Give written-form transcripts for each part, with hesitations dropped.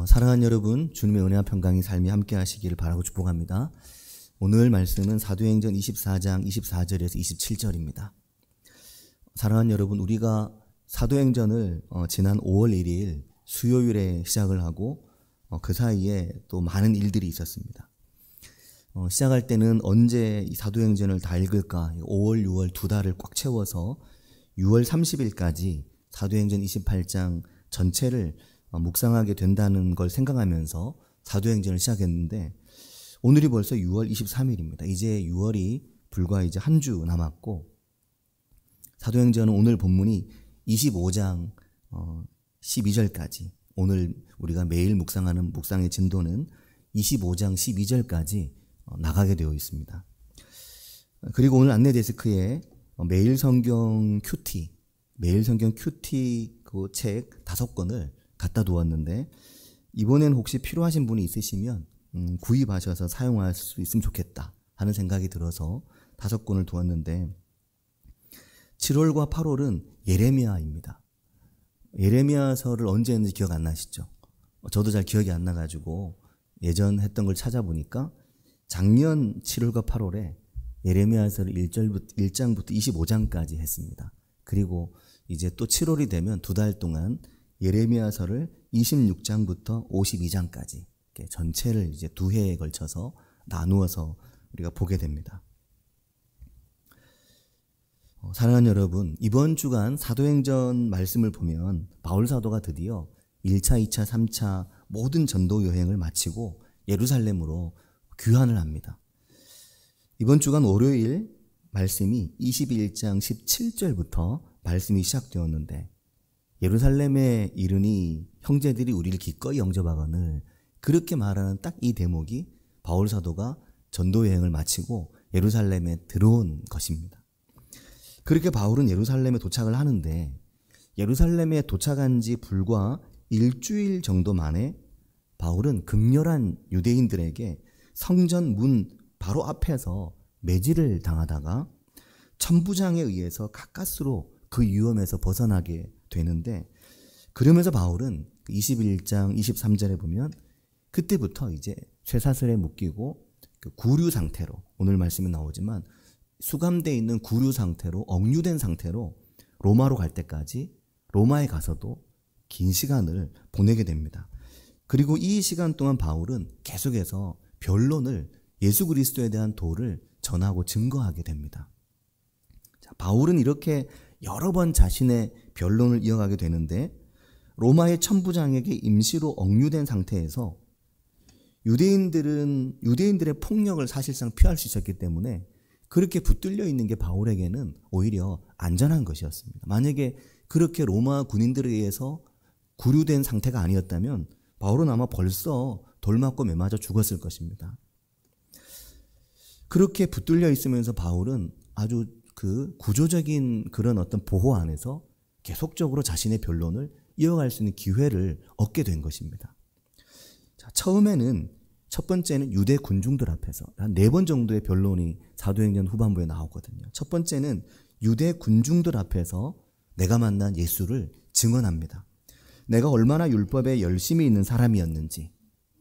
사랑하는 여러분, 주님의 은혜와 평강이 삶이 함께 하시기를 바라고 축복합니다. 오늘 말씀은 사도행전 24장 24절에서 27절입니다. 사랑하는 여러분, 우리가 사도행전을 지난 5월 1일 수요일에 시작을 하고 그 사이에 또 많은 일들이 있었습니다. 시작할 때는 언제 이 사도행전을 다 읽을까? 5월, 6월 두 달을 꽉 채워서 6월 30일까지 사도행전 28장 전체를 묵상하게 된다는 걸 생각하면서 사도행전을 시작했는데 오늘이 벌써 6월 23일입니다. 이제 6월이 불과 이제 한 주 남았고 사도행전은 오늘 본문이 25장 12절까지 오늘 우리가 매일 묵상하는 묵상의 진도는 25장 12절까지 나가게 되어 있습니다. 그리고 오늘 안내 데스크에 매일 성경 큐티 그 책 5권을 갖다 두었는데 이번엔 혹시 필요하신 분이 있으시면 구입하셔서 사용할 수 있으면 좋겠다 하는 생각이 들어서 5권을 두었는데 7월과 8월은 예레미야입니다. 예레미야서를 언제 했는지 기억 안 나시죠? 저도 잘 기억이 안 나가지고 예전 했던 걸 찾아보니까 작년 7월과 8월에 예레미야서를 1장부터 25장까지 했습니다. 그리고 이제 또 7월이 되면 2달 동안 예레미야서를 26장부터 52장까지 전체를 이제 2회에 걸쳐서 나누어서 우리가 보게 됩니다. 사랑하는 여러분, 이번 주간 사도행전 말씀을 보면 바울 사도가 드디어 1차, 2차, 3차 모든 전도 여행을 마치고 예루살렘으로 귀환을 합니다. 이번 주간 월요일 말씀이 21장 17절부터 말씀이 시작되었는데 예루살렘에 이르니 형제들이 우리를 기꺼이 영접하거늘 그렇게 말하는 딱 이 대목이 바울 사도가 전도 여행을 마치고 예루살렘에 들어온 것입니다. 그렇게 바울은 예루살렘에 도착을 하는데 예루살렘에 도착한 지 불과 일주일 정도 만에 바울은 극렬한 유대인들에게 성전 문 바로 앞에서 매질을 당하다가 천부장에 의해서 가까스로 그 위험에서 벗어나게 되는데 그러면서 바울은 21장 23절에 보면 그때부터 이제 쇠사슬에 묶이고 구류 상태로 오늘 말씀이 나오지만 수감되어 있는 구류 상태로 억류된 상태로 로마로 갈 때까지 로마에 가서도 긴 시간을 보내게 됩니다. 그리고 이 시간 동안 바울은 계속해서 변론을 예수 그리스도에 대한 도를 전하고 증거하게 됩니다. 자, 바울은 이렇게 여러 번 자신의 변론을 이어가게 되는데 로마의 천부장에게 임시로 억류된 상태에서 유대인들의 폭력을 사실상 피할 수 있었기 때문에 그렇게 붙들려 있는 게 바울에게는 오히려 안전한 것이었습니다. 만약에 그렇게 로마 군인들에 의해서 구류된 상태가 아니었다면 바울은 아마 벌써 돌 맞고 매 맞아 죽었을 것입니다. 그렇게 붙들려 있으면서 바울은 아주 그 구조적인 그런 어떤 보호 안에서 계속적으로 자신의 변론을 이어갈 수 있는 기회를 얻게 된 것입니다. 자, 처음에는 첫 번째는 유대 군중들 앞에서 한 4번 정도의 변론이 사도행전 후반부에 나오거든요. 첫 번째는 유대 군중들 앞에서 내가 만난 예수를 증언합니다. 내가 얼마나 율법에 열심히 있는 사람이었는지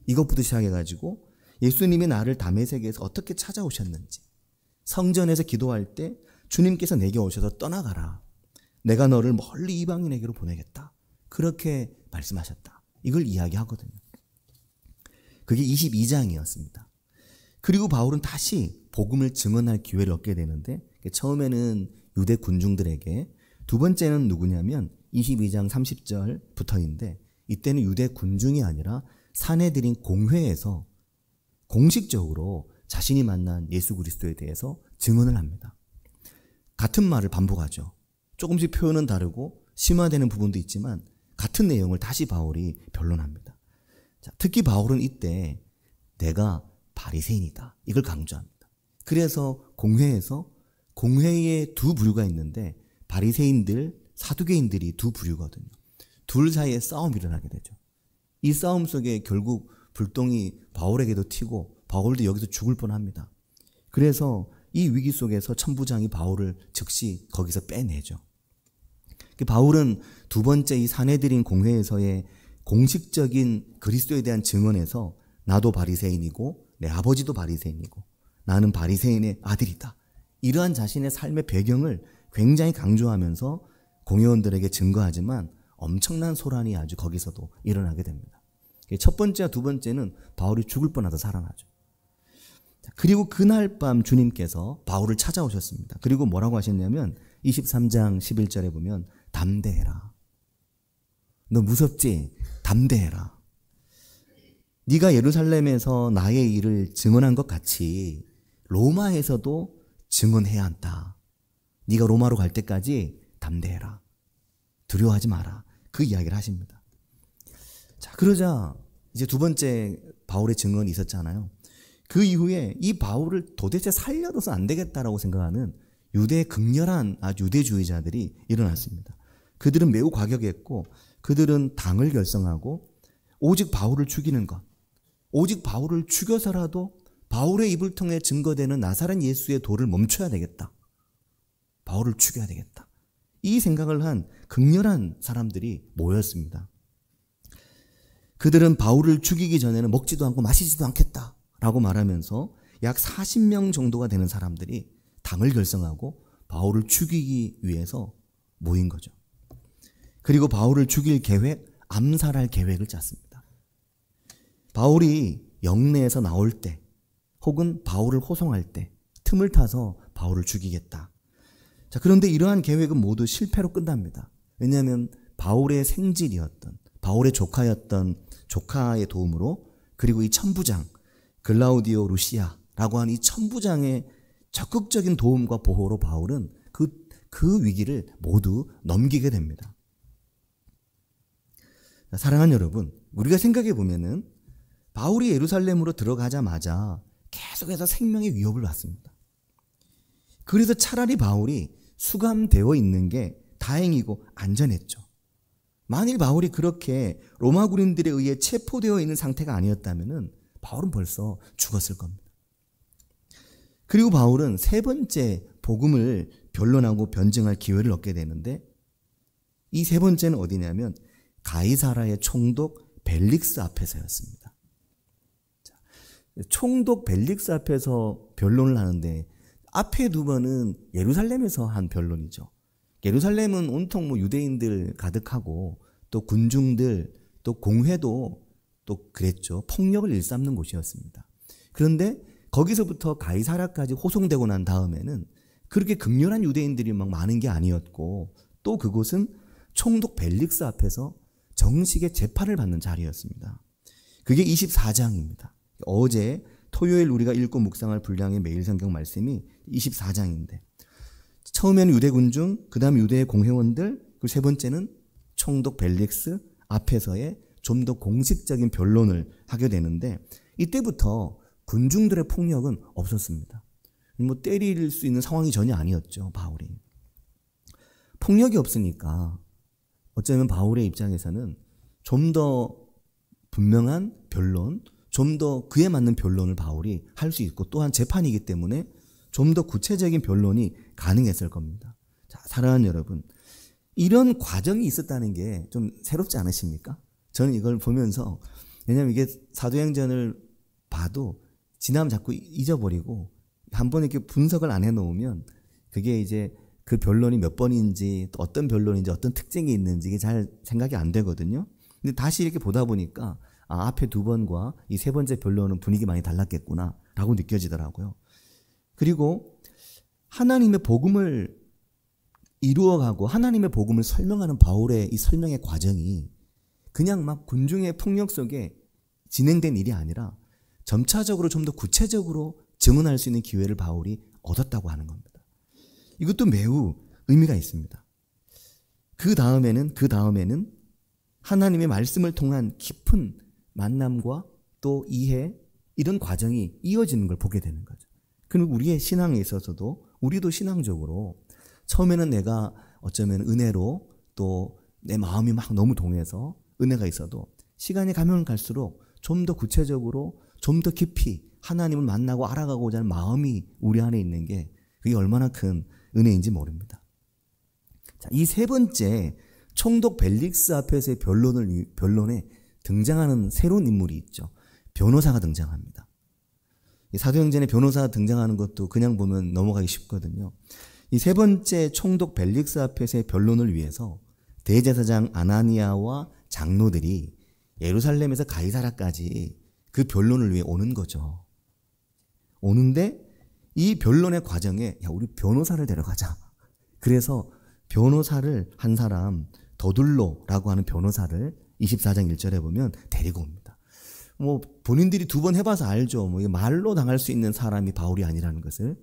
이것부터 시작해가지고 예수님이 나를 다메섹에서 어떻게 찾아오셨는지 성전에서 기도할 때 주님께서 내게 오셔서 떠나가라. 내가 너를 멀리 이방인에게로 보내겠다. 그렇게 말씀하셨다. 이걸 이야기하거든요. 그게 22장이었습니다. 그리고 바울은 다시 복음을 증언할 기회를 얻게 되는데 처음에는 유대 군중들에게 두 번째는 누구냐면 22장 30절부터인데 이때는 유대 군중이 아니라 사내들인 공회에서 공식적으로 자신이 만난 예수 그리스도에 대해서 증언을 합니다. 같은 말을 반복하죠. 조금씩 표현은 다르고 심화되는 부분도 있지만 같은 내용을 다시 바울이 변론합니다. 자, 특히 바울은 이때 내가 바리새인이다. 이걸 강조합니다. 그래서 공회에 두 부류가 있는데 바리새인들, 사두개인들이 두 부류거든요. 둘 사이에 싸움이 일어나게 되죠. 이 싸움 속에 결국 불똥이 바울에게도 튀고 바울도 여기서 죽을 뻔합니다. 그래서 이 위기 속에서 천부장이 바울을 즉시 거기서 빼내죠. 바울은 두 번째 이 사내들인 공회에서의 공식적인 그리스도에 대한 증언에서 나도 바리새인이고 내 아버지도 바리새인이고 나는 바리새인의 아들이다. 이러한 자신의 삶의 배경을 굉장히 강조하면서 공회원들에게 증거하지만 엄청난 소란이 아주 거기서도 일어나게 됩니다. 첫 번째와 두 번째는 바울이 죽을 뻔하다 살아나죠. 그리고 그날 밤 주님께서 바울을 찾아오셨습니다. 그리고 뭐라고 하셨냐면 23장 11절에 보면 담대해라. 너 무섭지? 담대해라. 네가 예루살렘에서 나의 일을 증언한 것 같이 로마에서도 증언해야 한다. 네가 로마로 갈 때까지 담대해라. 두려워하지 마라. 그 이야기를 하십니다. 자, 그러자 이제 두 번째 바울의 증언이 있었잖아요. 그 이후에 이 바울을 도대체 살려둬서 안 되겠다라고 생각하는 유대의 극렬한 유대주의자들이 일어났습니다. 그들은 매우 과격했고 그들은 당을 결성하고 오직 바울을 죽이는 것, 오직 바울을 죽여서라도 바울의 입을 통해 증거되는 나사렛 예수의 도를 멈춰야 되겠다. 바울을 죽여야 되겠다. 이 생각을 한 극렬한 사람들이 모였습니다. 그들은 바울을 죽이기 전에는 먹지도 않고 마시지도 않겠다라고 말하면서 약 40명 정도가 되는 사람들이 당을 결성하고 바울을 죽이기 위해서 모인 거죠. 그리고 바울을 죽일 계획, 암살할 계획을 짰습니다. 바울이 영내에서 나올 때 혹은 바울을 호송할 때 틈을 타서 바울을 죽이겠다. 자, 그런데 이러한 계획은 모두 실패로 끝납니다. 왜냐하면 바울의 생질이었던, 바울의 조카였던 조카의 도움으로, 그리고 이 천부장 글라우디오 루시아라고 하는 이 천부장의 적극적인 도움과 보호로 바울은 그 위기를 모두 넘기게 됩니다. 사랑하는 여러분, 우리가 생각해 보면은 바울이 예루살렘으로 들어가자마자 계속해서 생명의 위협을 받습니다. 그래서 차라리 바울이 수감되어 있는 게 다행이고 안전했죠. 만일 바울이 그렇게 로마 군인들에 의해 체포되어 있는 상태가 아니었다면은 바울은 벌써 죽었을 겁니다. 그리고 바울은 세 번째 복음을 변론하고 변증할 기회를 얻게 되는데, 이 세 번째는 어디냐면 가이사라의 총독 벨릭스 앞에서였습니다. 총독 벨릭스 앞에서 변론을 하는데 앞에 두 번은 예루살렘에서 한 변론이죠. 예루살렘은 온통 유대인들 가득하고 또 군중들 또 공회도 또 그랬죠. 폭력을 일삼는 곳이었습니다. 그런데 거기서부터 가이사라까지 호송되고 난 다음에는 그렇게 극렬한 유대인들이 막 많은 게 아니었고, 또 그곳은 총독 벨릭스 앞에서 정식의 재판을 받는 자리였습니다. 그게 24장입니다. 어제 토요일 우리가 읽고 묵상할 분량의 매일 성경 말씀이 24장인데, 처음에는 유대 군중, 그 다음 유대의 공회원들, 그리고 세 번째는 총독 벨릭스 앞에서의 좀 더 공식적인 변론을 하게 되는데, 이때부터 군중들의 폭력은 없었습니다. 때릴 수 있는 상황이 전혀 아니었죠, 바울이. 폭력이 없으니까 어쩌면 바울의 입장에서는 좀 더 분명한 변론, 좀 더 그에 맞는 변론을 바울이 할 수 있고, 또한 재판이기 때문에 좀 더 구체적인 변론이 가능했을 겁니다. 자, 사랑하는 여러분, 이런 과정이 있었다는 게 좀 새롭지 않으십니까? 저는 이걸 보면서, 왜냐하면 이게 사도행전을 봐도 지나면 자꾸 잊어버리고 한번 이렇게 분석을 안 해놓으면 그게 이제 그 변론이 몇 번인지, 또 어떤 변론인지, 어떤 특징이 있는지 이게 잘 생각이 안 되거든요. 근데 다시 이렇게 보다 보니까 앞에 두 번과 이 세 번째 변론은 분위기 많이 달랐겠구나 라고 느껴지더라고요. 그리고 하나님의 복음을 이루어가고 하나님의 복음을 설명하는 바울의 이 설명의 과정이 그냥 막 군중의 폭력 속에 진행된 일이 아니라 점차적으로 좀 더 구체적으로 증언할 수 있는 기회를 바울이 얻었다고 하는 겁니다. 이것도 매우 의미가 있습니다. 그 다음에는 하나님의 말씀을 통한 깊은 만남과 또 이해, 이런 과정이 이어지는 걸 보게 되는 거죠. 그리고 우리의 신앙에 있어서도, 우리도 신앙적으로 처음에는 내가 어쩌면 은혜로 또 내 마음이 막 너무 동해서 은혜가 있어도 시간이 가면 갈수록 좀 더 구체적으로, 좀 더 깊이 하나님을 만나고 알아가고자 하는 마음이 우리 안에 있는 게 그게 얼마나 큰 은혜인지 모릅니다. 자, 이 세 번째 총독 벨릭스 앞에서의 변론에 등장하는 새로운 인물이 있죠. 변호사가 등장합니다. 사도행전에 변호사가 등장하는 것도 그냥 보면 넘어가기 쉽거든요. 이 세 번째 총독 벨릭스 앞에서의 변론을 위해서 대제사장 아나니아와 장로들이 예루살렘에서 가이사라까지 그 변론을 위해 오는 거죠. 오는데 이 변론의 과정에 야, 우리 변호사를 데려가자. 그래서 변호사를 한 사람 더둘로라고 하는 변호사를 24장 1절에 보면 데리고 옵니다. 뭐 본인들이 두 번 해봐서 알죠. 뭐 말로 당할 수 있는 사람이 바울이 아니라는 것을,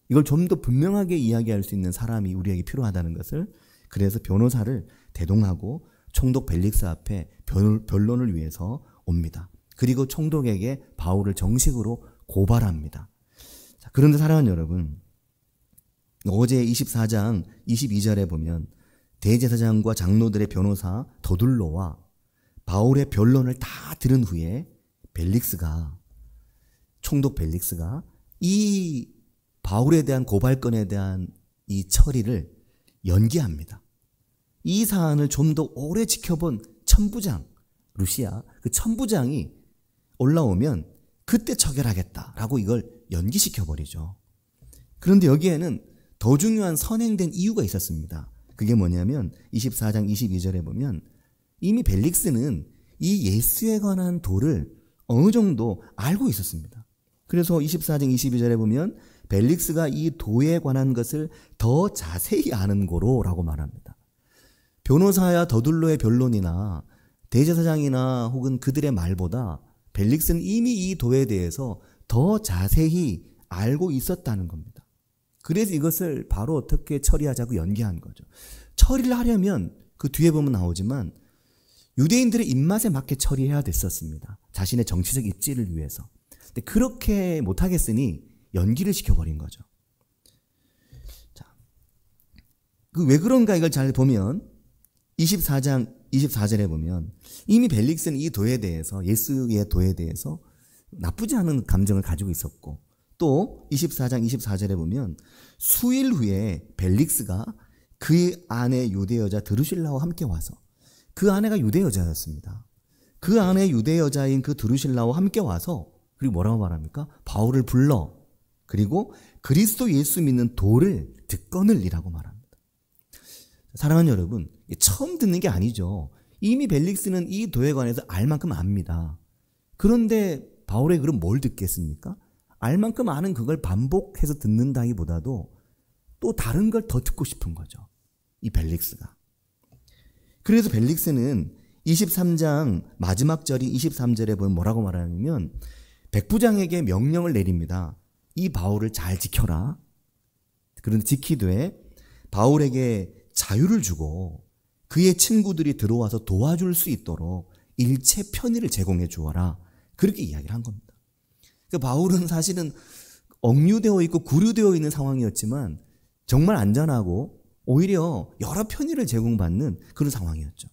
이걸 좀 더 분명하게 이야기할 수 있는 사람이 우리에게 필요하다는 것을, 그래서 변호사를 대동하고 총독 벨릭스 앞에 변론을 위해서 옵니다. 그리고 총독에게 바울을 정식으로 고발합니다. 자, 그런데 사랑하는 여러분, 어제 24장 22절에 보면 대제사장과 장로들의 변호사 더둘로와 바울의 변론을 다 들은 후에 총독 벨릭스가 이 바울에 대한 고발건에 대한 이 처리를 연기합니다. 이 사안을 좀 더 오래 지켜본 천부장, 루시아 그 천부장이 올라오면 그때 처결하겠다라고 이걸 연기시켜버리죠. 그런데 여기에는 더 중요한 선행된 이유가 있었습니다. 그게 뭐냐면 24장 22절에 보면 이미 벨릭스는 이 예수에 관한 도를 어느 정도 알고 있었습니다. 그래서 24장 22절에 보면 벨릭스가 이 도에 관한 것을 더 자세히 아는 고로라고 말합니다. 변호사야 더둘로의 변론이나 대제사장이나 혹은 그들의 말보다 벨릭스는 이미 이 도에 대해서 더 자세히 알고 있었다는 겁니다. 그래서 이것을 바로 어떻게 처리하자고 연기한 거죠. 처리를 하려면 그 뒤에 보면 나오지만 유대인들의 입맛에 맞게 처리해야 됐었습니다. 자신의 정치적 입지를 위해서. 근데 그렇게 못하겠으니 연기를 시켜버린 거죠. 자, 왜 그런가 이걸 잘 보면 24장 24절에 보면 이미 벨릭스는 이 도에 대해서, 예수의 도에 대해서 나쁘지 않은 감정을 가지고 있었고, 또 24장 24절에 보면 수일 후에 벨릭스가 그 아내 유대 여자 드루실라와 함께 와서, 그 아내가 유대 여자였습니다. 그 아내 유대 여자인 그 드루실라와 함께 와서, 그리고 뭐라고 말합니까? 바울을 불러, 그리고 그리스도 예수 믿는 도를 듣거늘리라고 말합니다. 사랑하는 여러분, 처음 듣는 게 아니죠. 이미 벨릭스는 이 도에 관해서 알 만큼 압니다. 그런데 바울의 글은 뭘 듣겠습니까? 알 만큼 아는 그걸 반복해서 듣는다기보다도 또 다른 걸 더 듣고 싶은 거죠. 이 벨릭스가. 그래서 벨릭스는 23장 마지막 절이 23절에 보면 뭐라고 말하냐면 백부장에게 명령을 내립니다. 이 바울을 잘 지켜라. 그런데 지키되 바울에게 자유를 주고 그의 친구들이 들어와서 도와줄 수 있도록 일체 편의를 제공해 주어라. 그렇게 이야기를 한 겁니다. 그러니까 바울은 사실은 억류되어 있고 구류되어 있는 상황이었지만 정말 안전하고 오히려 여러 편의를 제공받는 그런 상황이었죠.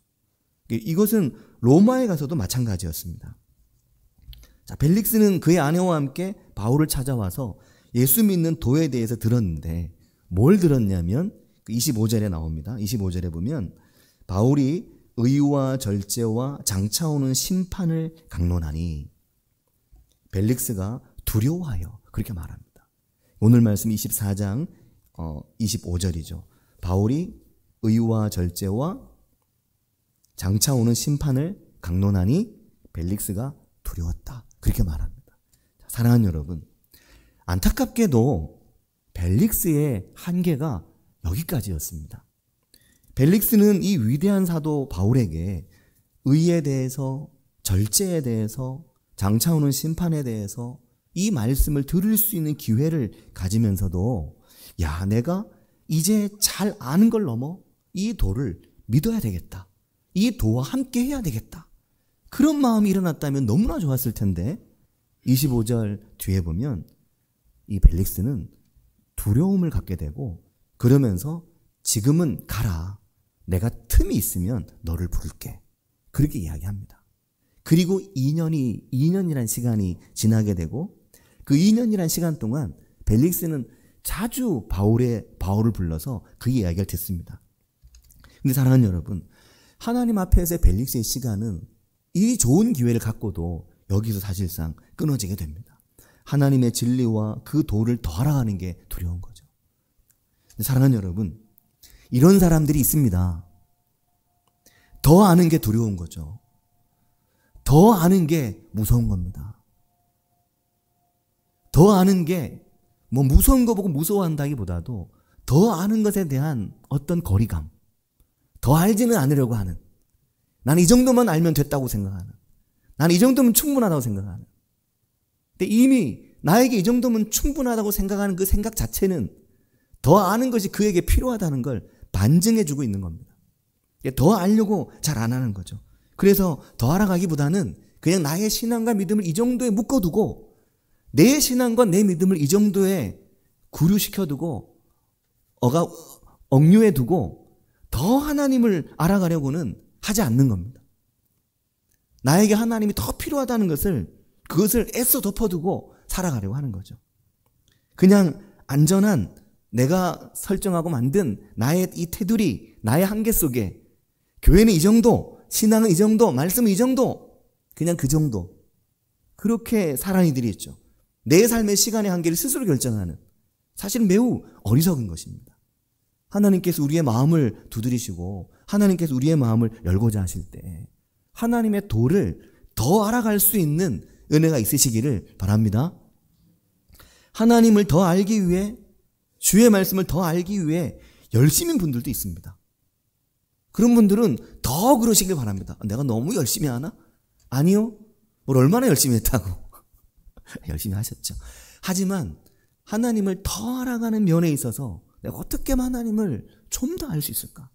이것은 로마에 가서도 마찬가지였습니다. 자, 벨릭스는 그의 아내와 함께 바울을 찾아와서 예수 믿는 도에 대해서 들었는데 뭘 들었냐면 25절에 나옵니다. 25절에 보면 바울이 의와 절제와 장차오는 심판을 강론하니 벨릭스가 두려워하여 그렇게 말합니다. 오늘 말씀 24장 25절이죠. 바울이 의와 절제와 장차오는 심판을 강론하니 벨릭스가 두려웠다. 그렇게 말합니다. 사랑하는 여러분, 안타깝게도 벨릭스의 한계가 여기까지였습니다. 벨릭스는 이 위대한 사도 바울에게 의에 대해서, 절제에 대해서, 장차오는 심판에 대해서 이 말씀을 들을 수 있는 기회를 가지면서도 야, 내가 이제 잘 아는 걸 넘어 이 도를 믿어야 되겠다. 이 도와 함께 해야 되겠다. 그런 마음이 일어났다면 너무나 좋았을 텐데 25절 뒤에 보면 이 벨릭스는 두려움을 갖게 되고 그러면서 지금은 가라. 내가 틈이 있으면 너를 부를게. 그렇게 이야기합니다. 그리고 2년이란 시간이 지나게 되고 그 2년이란 시간 동안 벨릭스는 자주 바울을 불러서 그 이야기를 듣습니다. 근데 사랑하는 여러분, 하나님 앞에서의 벨릭스의 시간은 이 좋은 기회를 갖고도 여기서 사실상 끊어지게 됩니다. 하나님의 진리와 그 도를 더 알아가는 게 두려운 거죠. 사랑하는 여러분, 이런 사람들이 있습니다. 더 아는 게 두려운 거죠. 더 아는 게 무서운 겁니다. 더 아는 게 뭐 무서운 거 보고 무서워한다기보다도 더 아는 것에 대한 어떤 거리감, 더 알지는 않으려고 하는, 나는 이 정도만 알면 됐다고 생각하는, 나는 이 정도면 충분하다고 생각하는, 근데 이미 나에게 이 정도면 충분하다고 생각하는 그 생각 자체는 더 아는 것이 그에게 필요하다는 걸 반증해주고 있는 겁니다. 더 알려고 잘 안 하는 거죠. 그래서 더 알아가기보다는 그냥 나의 신앙과 믿음을 이 정도에 묶어두고, 내 신앙과 내 믿음을 이 정도에 구류시켜두고 억류해두고 더 하나님을 알아가려고는 하지 않는 겁니다. 나에게 하나님이 더 필요하다는 그것을 애써 덮어두고 살아가려고 하는 거죠. 그냥 안전한 내가 설정하고 만든 나의 이 테두리, 나의 한계 속에 교회는 이 정도, 신앙은 이 정도, 말씀은 이 정도, 그냥 그 정도, 그렇게 살아가는 이들이 있죠. 내 삶의 시간의 한계를 스스로 결정하는, 사실은 매우 어리석은 것입니다. 하나님께서 우리의 마음을 두드리시고 하나님께서 우리의 마음을 열고자 하실 때 하나님의 도를 더 알아갈 수 있는 은혜가 있으시기를 바랍니다. 하나님을 더 알기 위해, 주의 말씀을 더 알기 위해 열심인 분들도 있습니다. 그런 분들은 더 그러시길 바랍니다. 내가 너무 열심히 하나? 아니요. 뭘 얼마나 열심히 했다고. 열심히 하셨죠. 하지만 하나님을 더 알아가는 면에 있어서 내가 어떻게 하나님을 좀 더 알 수 있을까?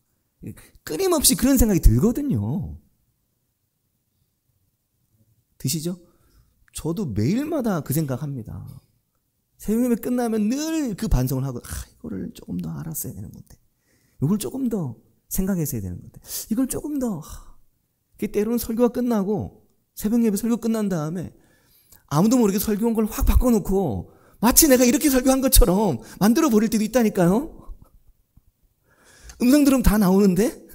끊임없이 그런 생각이 들거든요. 드시죠? 저도 매일마다 그 생각합니다. 새벽 예배 끝나면 늘 그 반성을 하고, 이거를 조금 더 알았어야 되는 건데, 이걸 조금 더 생각했어야 되는 건데, 이걸 조금 더. 때로는 설교가 끝나고 새벽 예배 설교 끝난 다음에 아무도 모르게 설교한 걸 확 바꿔놓고 마치 내가 이렇게 설교한 것처럼 만들어 버릴 때도 있다니까요. 음성 들으면 다 나오는데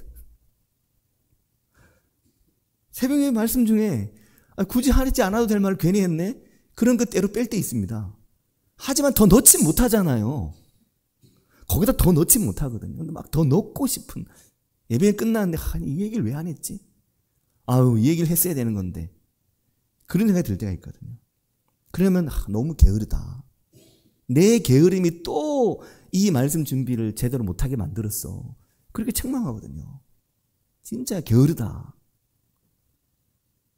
새벽 예배 말씀 중에 굳이 하지 않아도 될 말을 괜히 했네, 그런 것 때로 뺄 때 있습니다. 하지만 더 넣지 못하잖아요. 거기다 더 넣지 못하거든요. 근데 막 더 넣고 싶은, 예배 끝났는데 이 얘기를 왜 안 했지? 이 얘기를 했어야 되는 건데, 그런 생각이 들 때가 있거든요. 그러면 너무 게으르다, 내 게으름이 또 이 말씀 준비를 제대로 못하게 만들었어, 그렇게 책망하거든요. 진짜 게으르다,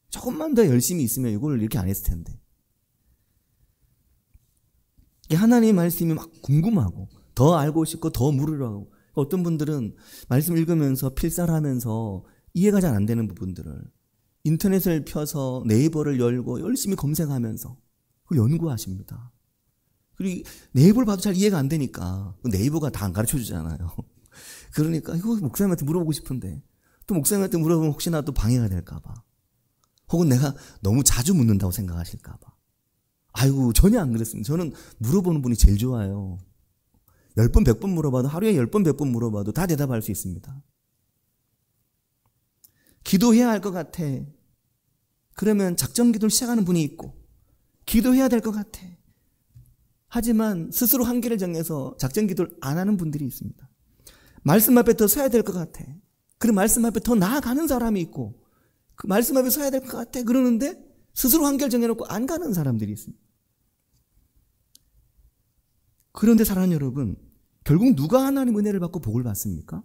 조금만 더 열심히 있으면 이걸 이렇게 안 했을 텐데. 하나님의 말씀이 막 궁금하고 더 알고 싶고 더 물으려고, 어떤 분들은 말씀 읽으면서 필사하면서 이해가 잘 안 되는 부분들을 인터넷을 펴서 네이버를 열고 열심히 검색하면서 그걸 연구하십니다. 그리고 네이버를 봐도 잘 이해가 안 되니까 네이버가 다 안 가르쳐 주잖아요. 그러니까 이거 목사님한테 물어보고 싶은데, 또 목사님한테 물어보면 혹시나 또 방해가 될까 봐, 혹은 내가 너무 자주 묻는다고 생각하실까 봐. 전혀 안 그랬습니다. 저는 물어보는 분이 제일 좋아요. 10번 100번 물어봐도, 하루에 10번 100번 물어봐도 다 대답할 수 있습니다. 기도해야 할 것 같아. 그러면 작정 기도를 시작하는 분이 있고, 기도해야 될 것 같아. 하지만 스스로 한계를 정해서 작정 기도를 안 하는 분들이 있습니다. 말씀 앞에 더 서야 될 것 같아. 그럼 말씀 앞에 더 나아가는 사람이 있고, 그 말씀 앞에 서야 될 것 같아 그러는데 스스로 한계를 정해놓고 안 가는 사람들이 있습니다. 그런데 사랑하는 여러분, 결국 누가 하나님 은혜를 받고 복을 받습니까?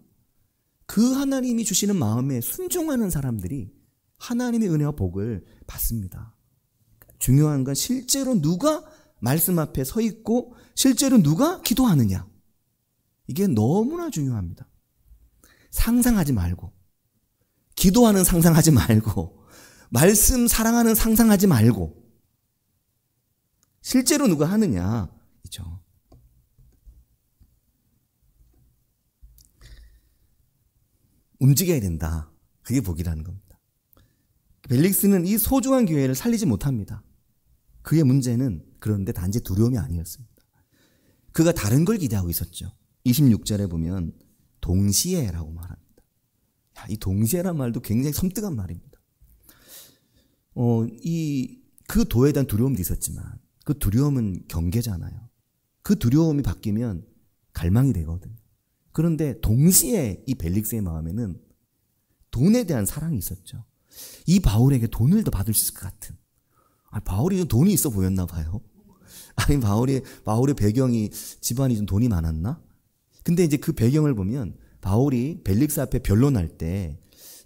그 하나님이 주시는 마음에 순종하는 사람들이 하나님의 은혜와 복을 받습니다. 중요한 건 실제로 누가 말씀 앞에 서 있고 실제로 누가 기도하느냐, 이게 너무나 중요합니다. 상상하지 말고, 기도하는 상상하지 말고, 말씀 사랑하는 상상하지 말고, 실제로 누가 하느냐, 이죠. 움직여야 된다. 그게 복이라는 겁니다. 벨릭스는 이 소중한 기회를 살리지 못합니다. 그의 문제는 그런데 단지 두려움이 아니었습니다. 그가 다른 걸 기대하고 있었죠. 26절에 보면 동시에라고 말합니다. 이 동시에란 말도 굉장히 섬뜩한 말입니다. 그 도에 대한 두려움도 있었지만 그 두려움은 경계잖아요. 그 두려움이 바뀌면 갈망이 되거든요. 그런데 동시에 이 벨릭스의 마음에는 돈에 대한 사랑이 있었죠. 이 바울에게 돈을 더 받을 수 있을 것 같은. 바울이 돈이 있어 보였나 봐요. 아니, 바울의 배경이, 집안이 좀 돈이 많았나? 근데 이제 그 배경을 보면 바울이 벨릭스 앞에 변론할 때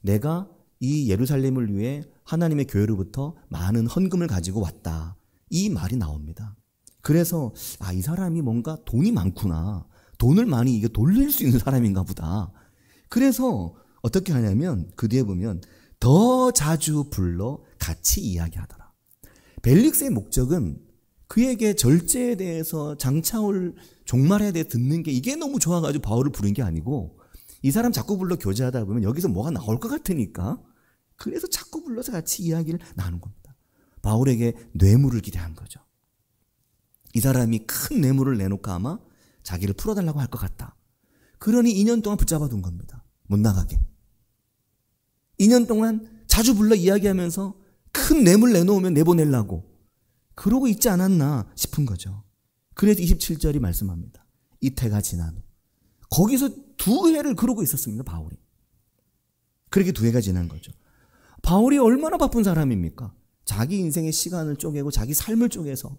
내가 이 예루살렘을 위해 하나님의 교회로부터 많은 헌금을 가지고 왔다. 이 말이 나옵니다. 그래서 이 사람이 뭔가 돈이 많구나. 돈을 많이 이게 돌릴 수 있는 사람인가 보다. 그래서 어떻게 하냐면 그 뒤에 보면 더 자주 불러 같이 이야기하더라. 벨릭스의 목적은 그에게 절제에 대해서 장차올 종말에 대해 듣는 게 이게 너무 좋아가지고 바울을 부른 게 아니고 이 사람 자꾸 불러 교제하다 보면 여기서 뭐가 나올 것 같으니까 그래서 자꾸 불러서 같이 이야기를 나눈 겁니다. 바울에게 뇌물을 기대한 거죠. 이 사람이 큰 뇌물을 내놓고 아마 자기를 풀어달라고 할 것 같다. 그러니 2년 동안 붙잡아 둔 겁니다. 못 나가게. 2년 동안 자주 불러 이야기하면서 큰 뇌물 내놓으면 내보내려고 그러고 있지 않았나 싶은 거죠. 그래서 27절이 말씀합니다. 이태가 지난 후. 거기서 2해를 그러고 있었습니다. 바울이. 그렇게 2해가 지난 거죠. 바울이 얼마나 바쁜 사람입니까? 자기 인생의 시간을 쪼개고 자기 삶을 쪼개서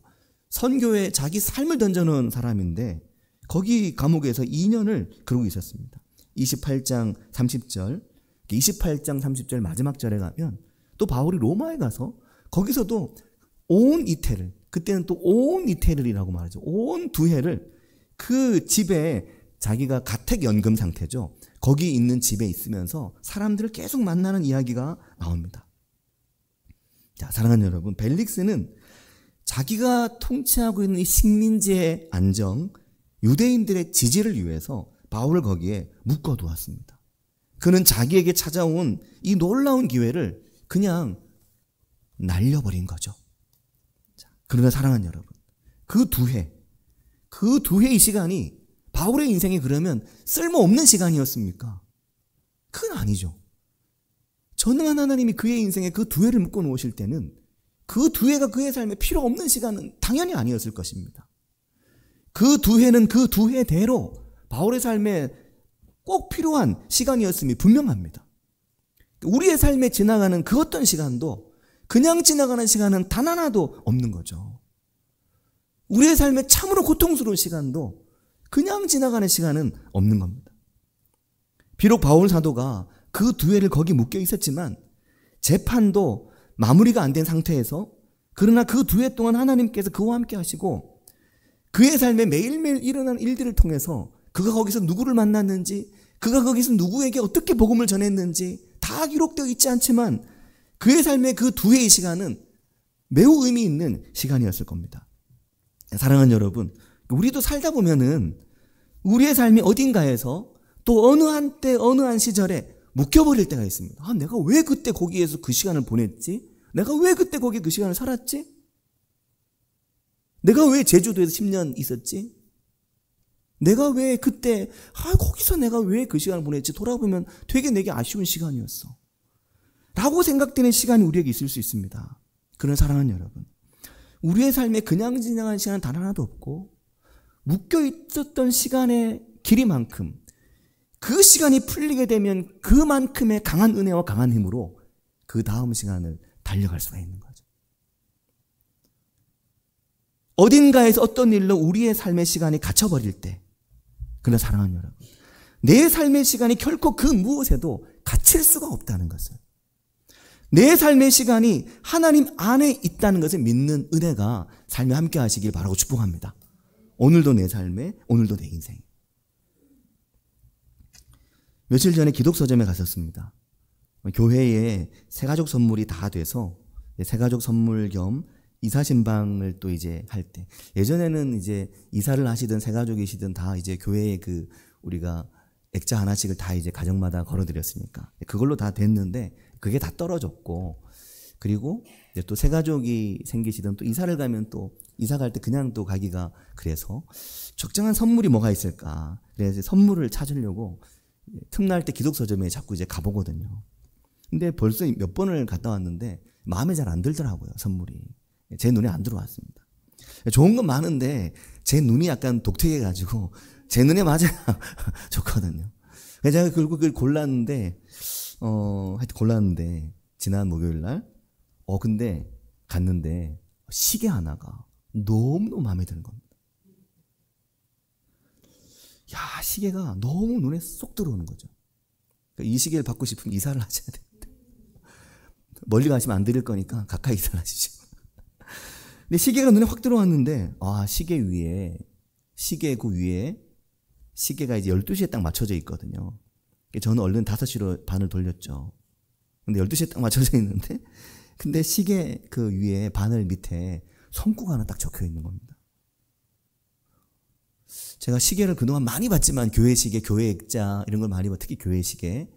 선교에 자기 삶을 던져놓은 사람인데 거기 감옥에서 2년을 그러고 있었습니다. 28장 30절 28장 30절 마지막 절에 가면 또 바울이 로마에 가서 거기서도 온 이태를 그때는 또 온 이태를이라고 말하죠. 온 2해를 그 집에 자기가 가택연금 상태죠. 거기 있는 집에 있으면서 사람들을 계속 만나는 이야기가 나옵니다. 자, 사랑하는 여러분, 벨릭스는 자기가 통치하고 있는 이 식민지의 안정, 유대인들의 지지를 위해서 바울을 거기에 묶어두었습니다. 그는 자기에게 찾아온 이 놀라운 기회를 그냥 날려버린 거죠. 자, 그러나 사랑하는 여러분, 그 2해 이 시간이 바울의 인생에 그러면 쓸모없는 시간이었습니까? 그건 아니죠. 전능한 하나님이 그의 인생에 그 2해를 묶어 놓으실 때는 그 2해가 그의 삶에 필요 없는 시간은 당연히 아니었을 것입니다. 그 2해는 그 2해대로 바울의 삶에 꼭 필요한 시간이었음이 분명합니다. 우리의 삶에 지나가는 그 어떤 시간도 그냥 지나가는 시간은 단 하나도 없는 거죠. 우리의 삶에 참으로 고통스러운 시간도 그냥 지나가는 시간은 없는 겁니다. 비록 바울 사도가 그 2해를 거기 묶여 있었지만 재판도 마무리가 안 된 상태에서 그러나 그 2해 동안 하나님께서 그와 함께 하시고 그의 삶에 매일매일 일어난 일들을 통해서 그가 거기서 누구를 만났는지 그가 거기서 누구에게 어떻게 복음을 전했는지 다 기록되어 있지 않지만 그의 삶의 그 2해의 시간은 매우 의미 있는 시간이었을 겁니다. 사랑하는 여러분, 우리도 살다 보면은 우리의 삶이 어딘가에서 또 어느 한때 어느 한 시절에 묶여버릴 때가 있습니다. 내가 왜 그때 거기에서 그 시간을 보냈지? 내가 왜 그때 거기 그 시간을 살았지? 내가 왜 제주도에서 10년 있었지? 내가 왜 그때 거기서 내가 왜 그 시간을 보냈지? 돌아보면 되게 내게 아쉬운 시간이었어 라고 생각되는 시간이 우리에게 있을 수 있습니다. 그런 사랑하는 여러분, 우리의 삶에 그냥 지나간 시간은 단 하나도 없고 묶여 있었던 시간의 길이만큼 그 시간이 풀리게 되면 그만큼의 강한 은혜와 강한 힘으로 그 다음 시간을 달려갈 수가 있는 거죠. 어딘가에서 어떤 일로 우리의 삶의 시간이 갇혀버릴 때, 그러나 사랑하는 여러분, 내 삶의 시간이 결코 그 무엇에도 갇힐 수가 없다는 것을, 내 삶의 시간이 하나님 안에 있다는 것을 믿는 은혜가 삶에 함께 하시길 바라고 축복합니다. 오늘도 내 삶에, 오늘도 내 인생. 며칠 전에 기독서점에 갔었습니다. 교회에 새가족 선물이 다 돼서 새가족 선물 겸 이사신방을 또 이제 할 때, 예전에는 이제 이사를 하시든 새가족이시든 다 이제 교회에 그 우리가 액자 하나씩을 다 이제 가정마다 걸어드렸으니까 그걸로 다 됐는데 그게 다 떨어졌고, 그리고 이제 또 새가족이 생기시든 또 이사를 가면 또 이사 갈 때 그냥 또 가기가 그래서 적정한 선물이 뭐가 있을까, 그래서 선물을 찾으려고 틈날 때 기독서점에 자꾸 이제 가보거든요. 근데 벌써 몇 번을 갔다 왔는데 마음에 잘 안 들더라고요, 선물이. 제 눈에 안 들어왔습니다. 좋은 건 많은데 제 눈이 약간 독특해가지고 제 눈에 맞아야 좋거든요. 그래서 제가 결국 그걸 골랐는데, 하여튼 골랐는데, 지난 목요일 날, 근데 갔는데 시계 하나가 너무너무 마음에 드는 겁니다. 야, 시계가 너무 눈에 쏙 들어오는 거죠. 그러니까 이 시계를 받고 싶으면 이사를 하셔야 되는데. 멀리 가시면 안 드릴 거니까 가까이 이사를 하시죠. 근데 시계가 눈에 확 들어왔는데, 시계구 위에, 시계가 이제 12시에 딱 맞춰져 있거든요. 저는 얼른 5시로 반을 돌렸죠. 근데 12시에 딱 맞춰져 있는데, 근데 시계 그 위에 바늘 밑에 손구가 하나 딱 적혀 있는 겁니다. 제가 시계를 그동안 많이 봤지만 교회 시계, 교회 액자 이런 걸 많이 봐. 특히 교회 시계에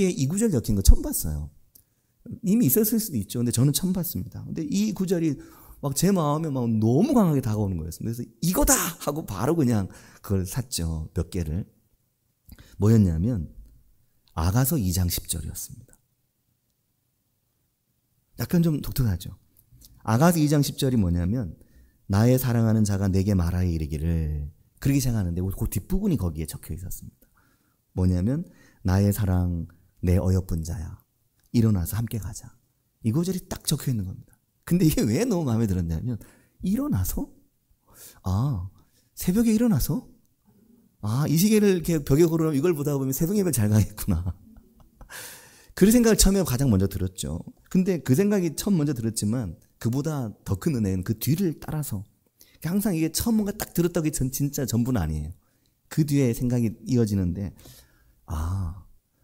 이 구절 적힌 거 처음 봤어요. 이미 있었을 수도 있죠. 근데 저는 처음 봤습니다. 근데 이 구절이 막 제 마음에 막 너무 강하게 다가오는 거였습니다. 그래서 이거다 하고 바로 그냥 그걸 샀죠. 몇 개를. 뭐였냐면 아가서 2장 10절이었습니다. 약간 좀 독특하죠. 아가서 2장 10절이 뭐냐면 나의 사랑하는 자가 내게 말하여 이르기를, 그렇게 생각하는데 그 뒷부분이 거기에 적혀 있었습니다. 뭐냐면 나의 사랑 내 어여쁜 자야 일어나서 함께 가자. 이 구절이 딱 적혀 있는 겁니다. 근데 이게 왜 너무 마음에 들었냐면 일어나서? 새벽에 일어나서? 이 시계를 이렇게 벽에 걸어놓으면 이걸 보다 보면 새벽 예배를 잘 가겠구나. 그 생각을 처음에 가장 먼저 들었죠. 근데 그 생각이 처음 먼저 들었지만 그보다 더 큰 은혜는 그 뒤를 따라서, 항상 이게 처음 뭔가 딱 들었다고 진짜 전부는 아니에요. 그 뒤에 생각이 이어지는데,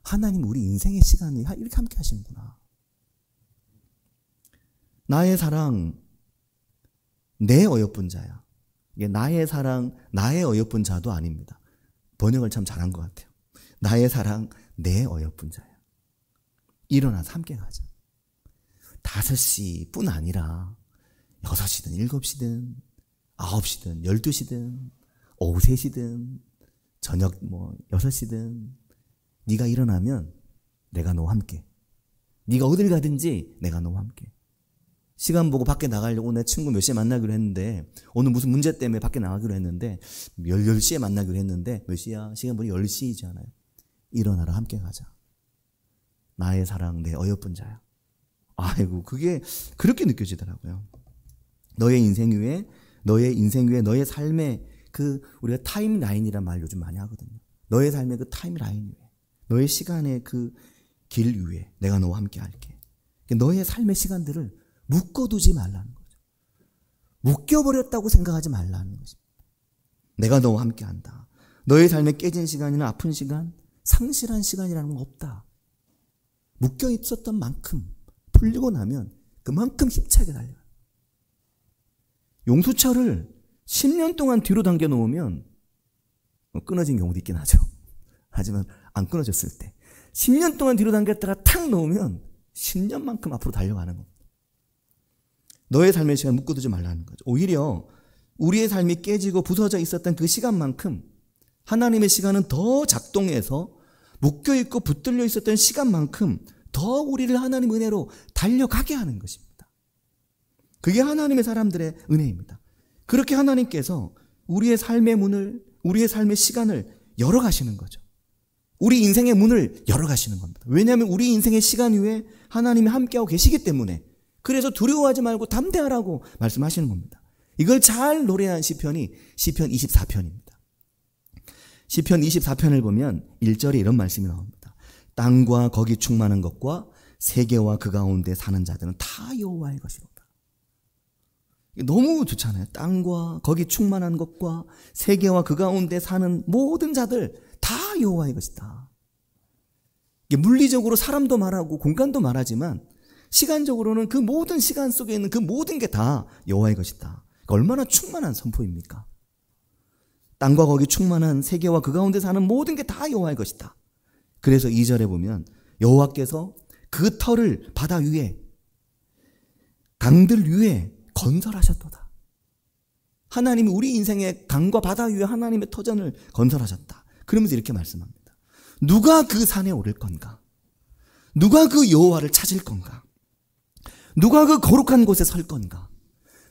하나님 우리 인생의 시간을 이렇게 함께 하시는구나. 나의 사랑 내 어여쁜 자야. 이게 나의 사랑 나의 어여쁜 자도 아닙니다. 번역을 참 잘한 것 같아요. 나의 사랑 내 어여쁜 자야. 일어나서 함께 가자. 5시뿐 아니라 6시든 7시든 9시든 12시든 오후 3시든 저녁 6시든 네가 일어나면 내가 너와 함께. 네가 어딜 가든지 내가 너와 함께. 시간 보고 밖에 나가려고 내 친구 몇 시에 만나기로 했는데, 오늘 무슨 문제 때문에 밖에 나가기로 했는데 10시에 만나기로 했는데 몇 시야? 시간 보니 10시잖아요. 일어나라 함께 가자. 나의 사랑 내 어여쁜 자야. 아이고, 그게 그렇게 느껴지더라고요. 너의 인생 위에 너의 삶의 우리가 타임라인이란 말 요즘 많이 하거든요. 너의 삶의 그 타임라인 위에, 너의 시간의 그 길 위에 내가 너와 함께 할게. 너의 삶의 시간들을 묶어두지 말라는 거죠. 묶여버렸다고 생각하지 말라는 것입니다. 내가 너와 함께 한다. 너의 삶에 깨진 시간이나 아픈 시간, 상실한 시간이라는 건 없다. 묶여 있었던 만큼 풀리고 나면 그만큼 힘차게 달려요. 용수철을 10년 동안 뒤로 당겨 놓으면 끊어진 경우도 있긴 하죠. 하지만 안 끊어졌을 때 10년 동안 뒤로 당겼다가 탁 놓으면 10년만큼 앞으로 달려가는 겁니다. 너의 삶의 시간 묶어두지 말라는 거죠. 오히려 우리의 삶이 깨지고 부서져 있었던 그 시간만큼 하나님의 시간은 더 작동해서 묶여있고 붙들려 있었던 시간만큼 더 우리를 하나님의 은혜로 달려가게 하는 것입니다. 그게 하나님의 사람들의 은혜입니다. 그렇게 하나님께서 우리의 삶의 문을, 우리의 삶의 시간을 열어가시는 거죠. 우리 인생의 문을 열어가시는 겁니다. 왜냐하면 우리 인생의 시간 위에 하나님이 함께하고 계시기 때문에, 그래서 두려워하지 말고 담대하라고 말씀하시는 겁니다. 이걸 잘 노래한 시편이 시편 24편입니다. 시편 24편을 보면 1절에 이런 말씀이 나옵니다. 땅과 거기 충만한 것과 세계와 그 가운데 사는 자들은 다 여호와의 것이로다. 너무 좋잖아요. 땅과 거기 충만한 것과 세계와 그 가운데 사는 모든 자들 다 여호와의 것이다. 물리적으로 사람도 말하고 공간도 말하지만 시간적으로는 그 모든 시간 속에 있는 그 모든 게 다 여호와의 것이다. 얼마나 충만한 선포입니까? 땅과 거기 충만한 세계와 그 가운데 사는 모든 게 다 여호와의 것이다. 그래서 2절에 보면 여호와께서 그 터를 바다 위에 강들 위에 건설하셨도다. 하나님이 우리 인생의 강과 바다 위에 하나님의 터전을 건설하셨다. 그러면서 이렇게 말씀합니다. 누가 그 산에 오를 건가? 누가 그 여호와를 찾을 건가? 누가 그 거룩한 곳에 설 건가?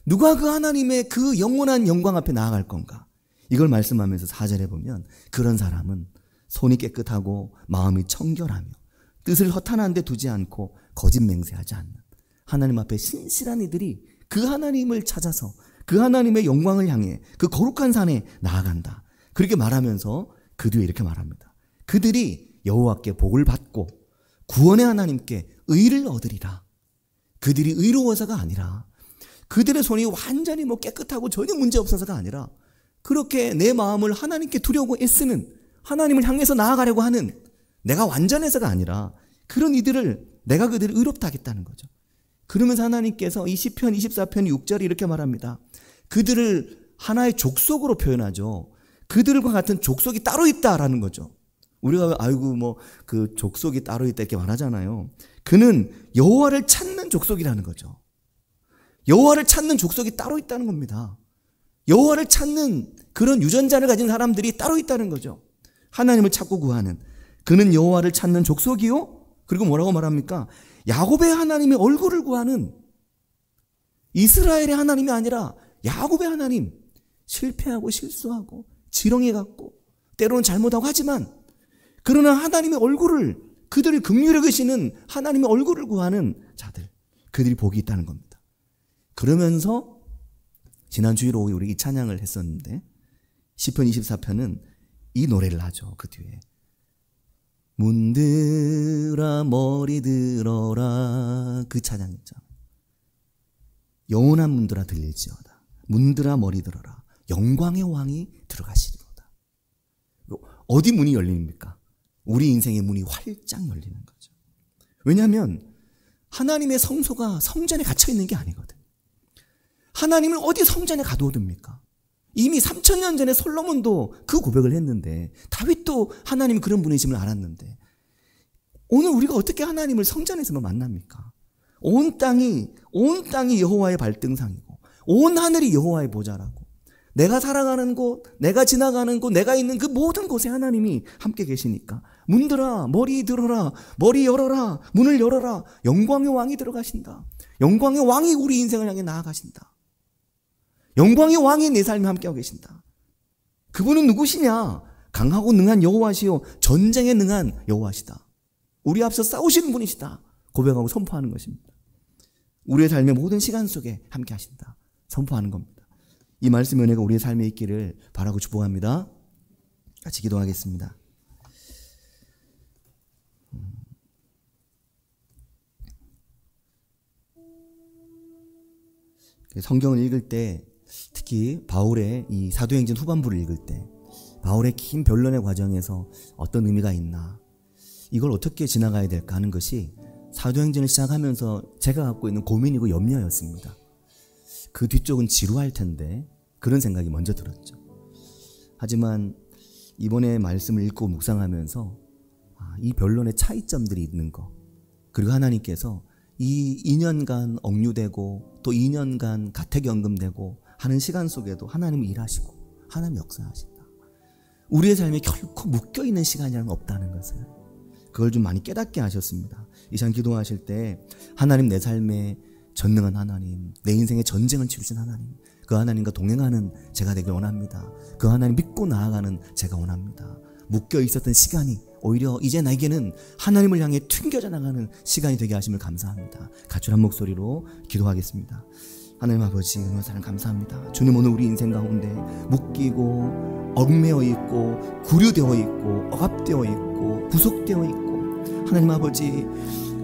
누가 그 하나님의 그 영원한 영광 앞에 나아갈 건가? 이걸 말씀하면서 4절에 보면 그런 사람은 손이 깨끗하고 마음이 청결하며 뜻을 허탄한 데 두지 않고 거짓 맹세하지 않는 하나님 앞에 신실한 이들이 그 하나님을 찾아서 그 하나님의 영광을 향해 그 거룩한 산에 나아간다. 그렇게 말하면서 그 뒤에 이렇게 말합니다. 그들이 여호와께 복을 받고 구원의 하나님께 의를 얻으리라. 그들이 의로워서가 아니라 그들의 손이 완전히 깨끗하고 전혀 문제 없어서가 아니라 그렇게 내 마음을 하나님께 두려고 애쓰는 하나님을 향해서 나아가려고 하는 내가 완전해서가 아니라 그런 이들을 내가 그들을 의롭다 하겠다는 거죠. 그러면서 하나님께서 이 시편 24편 6절에 이렇게 말합니다. 그들을 하나의 족속으로 표현하죠. 그들과 같은 족속이 따로 있다라는 거죠. 우리가 아이고 그 족속이 따로 있다 이렇게 말하잖아요. 그는 여호와를 찾는 족속이라는 거죠. 여호와를 찾는 족속이 따로 있다는 겁니다. 여호와를 찾는 그런 유전자를 가진 사람들이 따로 있다는 거죠. 하나님을 찾고 구하는 그는 여호와를 찾는 족속이요. 그리고 뭐라고 말합니까? 야곱의 하나님의 얼굴을 구하는 이스라엘의 하나님이 아니라 야곱의 하나님. 실패하고 실수하고 지렁이 같고 때로는 잘못하고 하지만 그러나 하나님의 얼굴을 그들을 긍휼히 계시는 하나님의 얼굴을 구하는 자들 그들이 복이 있다는 겁니다. 그러면서 지난 주일 오후에 우리 이 찬양을 했었는데 시편 24편은 이 노래를 하죠. 그 뒤에 문들아 머리 들어라 그 찬양 있잖아요. 영원한 문들아 들릴지어다. 문들아 머리 들어라. 영광의 왕이 들어가시리로다. 어디 문이 열립니까? 우리 인생의 문이 활짝 열리는 거죠. 왜냐하면 하나님의 성소가 성전에 갇혀 있는 게 아니거든. 하나님을 어디 성전에 가두어둡니까? 이미 3000년 전에 솔로몬도 그 고백을 했는데 다윗도 하나님이 그런 분이심을 알았는데 오늘 우리가 어떻게 하나님을 성전에서만 만납니까? 온 땅이 여호와의 발등상이고 온 하늘이 여호와의 보좌라고 내가 살아가는 곳, 내가 지나가는 곳, 내가 있는 그 모든 곳에 하나님이 함께 계시니까 문들아 머리 들어라 머리 열어라 문을 열어라 영광의 왕이 들어가신다. 영광의 왕이 우리 인생을 향해 나아가신다. 영광의 왕이 내 삶에 함께하고 계신다. 그분은 누구시냐? 강하고 능한 여호와시요 전쟁에 능한 여호와시다. 우리 앞서 싸우시는 분이시다. 고백하고 선포하는 것입니다. 우리의 삶의 모든 시간 속에 함께 하신다. 선포하는 겁니다. 이 말씀의 은혜가 우리의 삶에 있기를 바라고 축복합니다. 같이 기도하겠습니다. 성경을 읽을 때 특히 바울의 이 사도행전 후반부를 읽을 때 바울의 긴 변론의 과정에서 어떤 의미가 있나 이걸 어떻게 지나가야 될까 하는 것이 사도행전을 시작하면서 제가 갖고 있는 고민이고 염려였습니다. 그 뒤쪽은 지루할 텐데 그런 생각이 먼저 들었죠. 하지만 이번에 말씀을 읽고 묵상하면서 이 변론의 차이점들이 있는 거 그리고 하나님께서 이 2년간 억류되고 또 2년간 가택연금되고 하는 시간 속에도 하나님이 일하시고 하나님 역사하신다. 우리의 삶에 결코 묶여있는 시간이라는 건 없다는 것을 그걸 좀 많이 깨닫게 하셨습니다. 이 시간 기도하실 때 하나님 내 삶에 전능한 하나님 내 인생의 전쟁을 치르신 하나님 그 하나님과 동행하는 제가 되길 원합니다. 그 하나님 믿고 나아가는 제가 원합니다. 묶여있었던 시간이 오히려 이제 나에게는 하나님을 향해 튕겨져 나가는 시간이 되게 하심을 감사합니다. 가출한 목소리로 기도하겠습니다. 하나님 아버지 은혜와 사랑 감사합니다. 주님 오늘 우리 인생 가운데 묶이고 얽매여 있고 구류되어 있고 억압되어 있고 구속되어 있고 하나님 아버지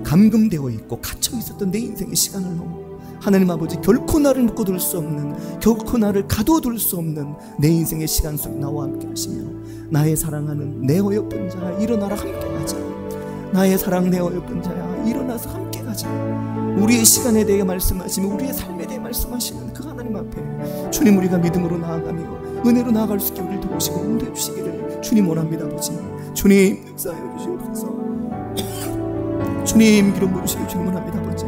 감금되어 있고 갇혀 있었던 내 인생의 시간을 넘어 하나님 아버지 결코 나를 묶어둘 수 없는 결코 나를 가둬둘 수 없는 내 인생의 시간 속에 나와 함께 하시며 나의 사랑하는 내 어여쁜 자야 일어나라 함께 가자. 나의 사랑 내 어여쁜 자야 일어나서 함께 가자. 우리의 시간에 대해 말씀하시며 우리의 삶에 대해 말씀하시는 그 하나님 앞에 주님 우리가 믿음으로 나아가며 은혜로 나아갈 수 있게 우리를 도우시고 인도해 주시기를 주님 원합니다. 아버지 주님 역사하여 주시옵소서. 주님 기름 부으시기 주님 원합니다. 아버지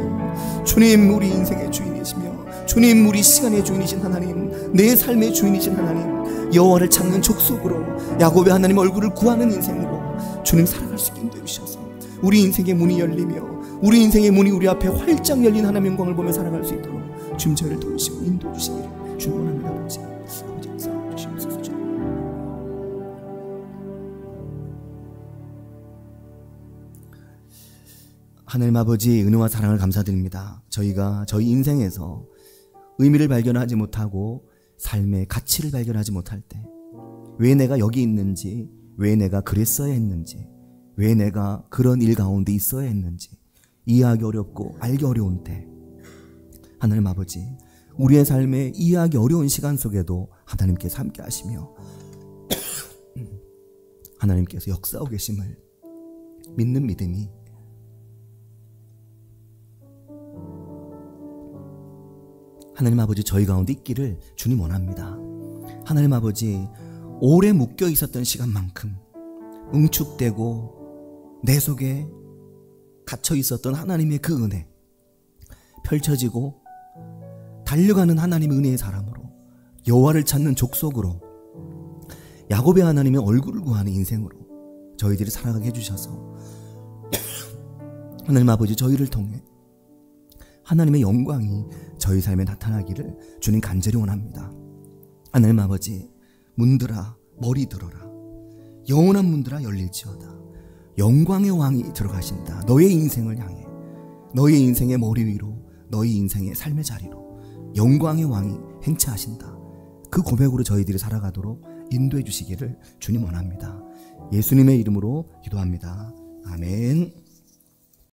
주님 우리 인생의 주인이시며 주님 우리 시간의 주인이신 하나님 내 삶의 주인이신 하나님 여호와를 찾는 족속으로 야곱의 하나님 얼굴을 구하는 인생으로 주님 살아갈 수 있게 인도해 주셔서 우리 인생의 문이 열리며 우리 인생의 문이 우리 앞에 활짝 열린 하나님의 영광을 보며 살아갈 수 있도록 주님 저희를 도우시고 인도해 주시기를 주님 원합니다. 아버지 역사해 주시옵소서. 주님. 하나님 아버지 은혜와 사랑을 감사드립니다. 저희가 저희 인생에서 의미를 발견하지 못하고 삶의 가치를 발견하지 못할 때 왜 내가 여기 있는지, 왜 내가 그랬어야 했는지, 왜 내가 그런 일 가운데 있어야 했는지 이해하기 어렵고 알기 어려운 때 하나님 아버지 우리의 삶에 이해하기 어려운 시간 속에도 하나님께서 함께 하시며 하나님께서 역사하고 계심을 믿는 믿음이 하나님 아버지 저희 가운데 있기를 주님 원합니다. 하나님 아버지 오래 묶여 있었던 시간만큼 응축되고 내 속에 갇혀 있었던 하나님의 그 은혜 펼쳐지고 달려가는 하나님의 은혜의 사람으로 여호와를 찾는 족속으로 야곱의 하나님의 얼굴을 구하는 인생으로 저희들이 살아가게 해주셔서 하나님 아버지 저희를 통해 하나님의 영광이 저희 삶에 나타나기를 주님 간절히 원합니다. 하나님 아버지 문들아 머리 들어라 영원한 문들아 열릴지어다 영광의 왕이 들어가신다. 너의 인생을 향해 너의 인생의 머리 위로 너의 인생의 삶의 자리로 영광의 왕이 행차하신다. 그 고백으로 저희들이 살아가도록 인도해 주시기를 주님 원합니다. 예수님의 이름으로 기도합니다. 아멘.